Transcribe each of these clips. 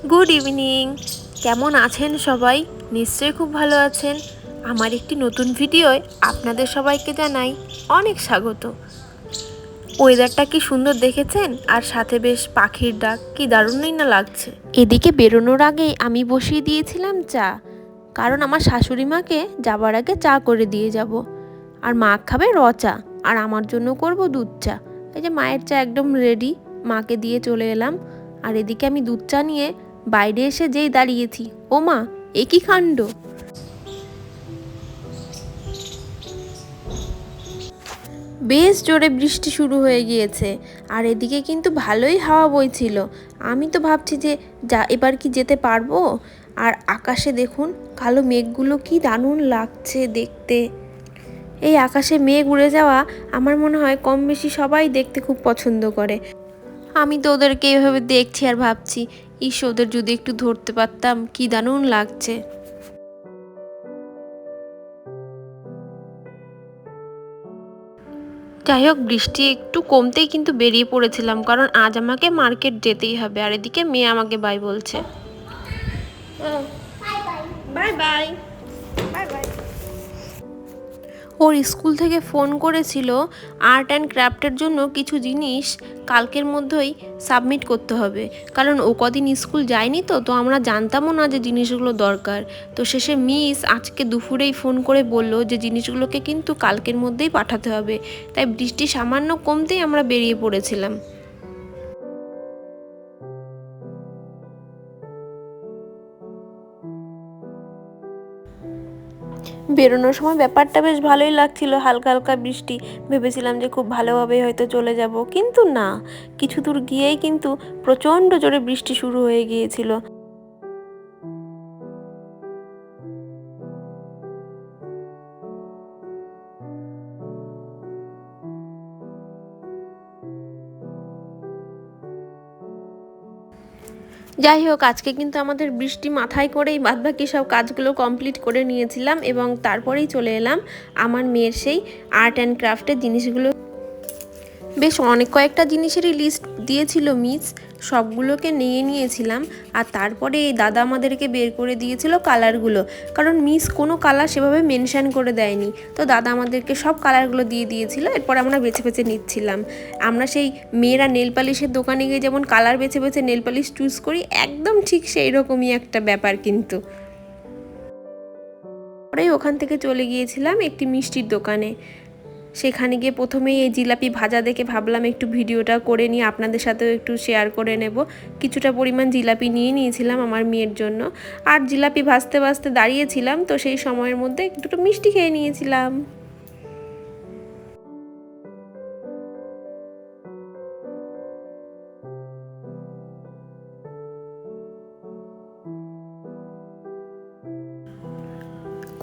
Good evening. কেমন আছেন সবাই? নিশ্চয়ই খুব ভালো আছেন। আমার একটি নতুন ভিডিওয় আপনাদের সবাইকে জানাই অনেক স্বাগত। ওয়েদারটা কি সুন্দর দেখেছেন, আর সাথে বেশ পাখির ডাক, কি দারুণই না লাগছে। এদিকে বেরোনোর আগেই আমি বসিয়ে দিয়েছিলাম চা, কারণ আমার শাশুড়ি মাকে যাবার আগে চা করে দিয়ে যাব। আর মা খাবে র চা, আর আমার জন্য করব দুধ চা। এই যে মায়ের চা একদম রেডি, মাকে দিয়ে চলে এলাম। আর এদিকে আমি দুধ চা নিয়ে বাইরে এসে যেই দাঁড়িয়েছি, ও মা, এ কি কাণ্ড! বেশ জোরে বৃষ্টি শুরু হয়ে গিয়েছে, আর এদিকে কিন্তু ভালোই হাওয়া বইছিল। আমি তো ভাবছি যে এবার কি যেতে পারবো। আর আকাশে দেখুন, কালো মেঘগুলো কি দারুণ লাগছে দেখতে। এই আকাশে মেঘ উড়ে যাওয়া আমার মনে হয় কম বেশি সবাই দেখতে খুব পছন্দ করে। আমি তো ওদেরকে এভাবে দেখছি আর ভাবছি, ইস, ওদের যদি একটু ধরতে পারতাম, কি দারুণ লাগছে। যাই হোক, বৃষ্টি একটু কমতেই কিন্তু বেরিয়ে পড়েছিলাম, কারণ আজ আমাকে মার্কেট যেতেই হবে। আর এদিকে মেয়ে আমাকে বাই বলছে। Bye bye. Bye bye. ওর স্কুল থেকে ফোন করেছিল আর্ট অ্যান্ড ক্রাফটের জন্য কিছু জিনিস কালকের মধ্যেই সাবমিট করতে হবে, কারণ ও কদিন স্কুল যায়নি, তো আমরা জানতামও না যে জিনিসগুলো দরকার। তো শেষে মিস আজকে দুপুরেই ফোন করে বলল যে জিনিসগুলোকে কিন্তু কালকের মধ্যেই পাঠাতে হবে। তাই বৃষ্টি সামান্য কমতেই আমরা বেরিয়ে পড়েছিলাম। বেরোনোর সময় ব্যাপারটা বেশ ভালোই লাগছিল, হালকা হালকা বৃষ্টি। ভেবেছিলাম যে খুব ভালোভাবেই হয়তো চলে যাব, কিন্তু না, কিছু দূর গিয়েই কিন্তু প্রচণ্ড জোরে বৃষ্টি শুরু হয়ে গিয়েছিল। যাই হোক, আজকে কিন্তু আমাদের বৃষ্টি মাথায় করেই বাদবাকি সব কাজগুলো কমপ্লিট করে নিয়েছিলাম, এবং তারপরেই চলে এলাম আমার মেয়ের সেই আর্ট অ্যান্ড ক্রাফটের জিনিসগুলো। বেশ অনেক কয়েকটা জিনিসেরই লিস্ট দিয়েছিল মিস, সবগুলোকে নিয়ে নিয়েছিলাম। আর তারপরে এই দাদা আমাদেরকে বের করে দিয়েছিল কালারগুলো, কারণ মিস কোনো কালার সেভাবে মেনশান করে দেয়নি। তো দাদা আমাদেরকে সব কালারগুলো দিয়ে দিয়েছিল, এরপর আমরা বেছে বেছে নিচ্ছিলাম। আমরা সেই মেয়েরা নেল পালিশের দোকানে গিয়ে যেমন কালার বেছে বেছে নেল পালিশ চুজ করি, একদম ঠিক সেই রকমই একটা ব্যাপার কিন্তু। পরে ওখান থেকে চলে গিয়েছিলাম একটি মিষ্টির দোকানে। সেখানে গিয়ে প্রথমেই এই জিলাপি ভাজা দেখে ভাবলাম একটু ভিডিওটা করে নিয়ে আপনাদের সাথেও একটু শেয়ার করে নেব। কিছুটা পরিমাণ জিলাপি নিয়ে নিয়েছিলাম আমার মেয়ের জন্য। আর জিলাপি ভাজতে ভাজতে দাঁড়িয়েছিলাম, তো সেই সময়ের মধ্যে একটু মিষ্টি খেয়ে নিয়েছিলাম।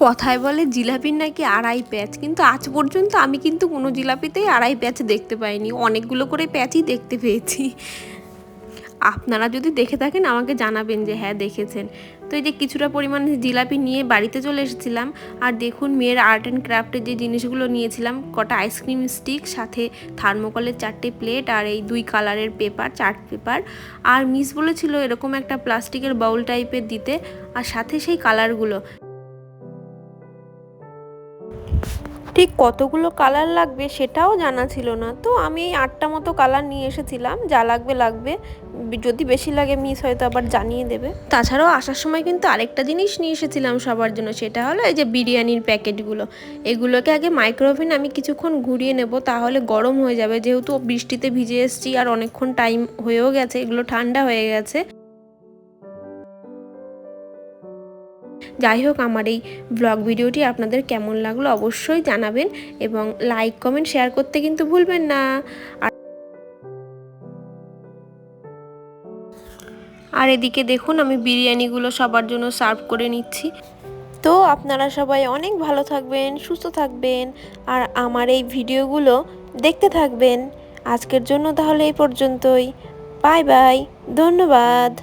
কথায় বলে জিলাপির নাকি আড়াই প্যাচ, কিন্তু আজ পর্যন্ত আমি কিন্তু কোনো জিলাপিতেই আড়াই প্যাচ দেখতে পাইনি, অনেকগুলো করে প্যাচই দেখতে পেয়েছি। আপনারা যদি দেখে থাকেন আমাকে জানাবেন যে হ্যাঁ দেখেছেন। তো এই যে কিছুটা পরিমাণে জিলাপি নিয়ে বাড়িতে চলে এসেছিলাম। আর দেখুন, মেয়ের আর্ট অ্যান্ড ক্রাফটের যে জিনিসগুলো নিয়েছিলাম, কটা আইসক্রিম স্টিক, সাথে থার্মোকলের 4টে প্লেট, আর এই 2 কালারের পেপার, চার্ট পেপার। আর মিস বলেছিল এরকম একটা প্লাস্টিকের বাউল টাইপের দিতে, আর সাথে সেই কালারগুলো। ঠিক কতগুলো কালার লাগবে সেটাও জানা ছিল না, তো আমি এই 8টা মতো কালার নিয়ে এসেছিলাম। যা লাগবে লাগবে, যদি বেশি লাগে মিস হয়তো আবার জানিয়ে দেবে। তাছাড়াও আসার সময় কিন্তু আরেকটা জিনিস নিয়ে এসেছিলাম সবার জন্য, সেটা হলো এই যে বিরিয়ানির প্যাকেটগুলো। এগুলোকে আগে মাইক্রোওভেন আমি কিছুক্ষণ ঘুরিয়ে নেব, তাহলে গরম হয়ে যাবে, যেহেতু বৃষ্টিতে ভিজে এসেছি আর অনেকক্ষণ টাইম হয়েও গেছে, এগুলো ঠান্ডা হয়ে গেছে। যাই হোক, আমার এই ব্লগ ভিডিওটি আপনাদের কেমন লাগলো অবশ্যই জানাবেন, এবং লাইক কমেন্ট শেয়ার করতে কিন্তু ভুলবেন না। আর এদিকে দেখুন, আমি বিরিয়ানিগুলো সবার জন্য সার্ভ করে নিচ্ছি। তো আপনারা সবাই অনেক ভালো থাকবেন, সুস্থ থাকবেন, আর আমার এই ভিডিওগুলো দেখতে থাকবেন। আজকের জন্য তাহলে এই পর্যন্তই। বাই বাই, ধন্যবাদ।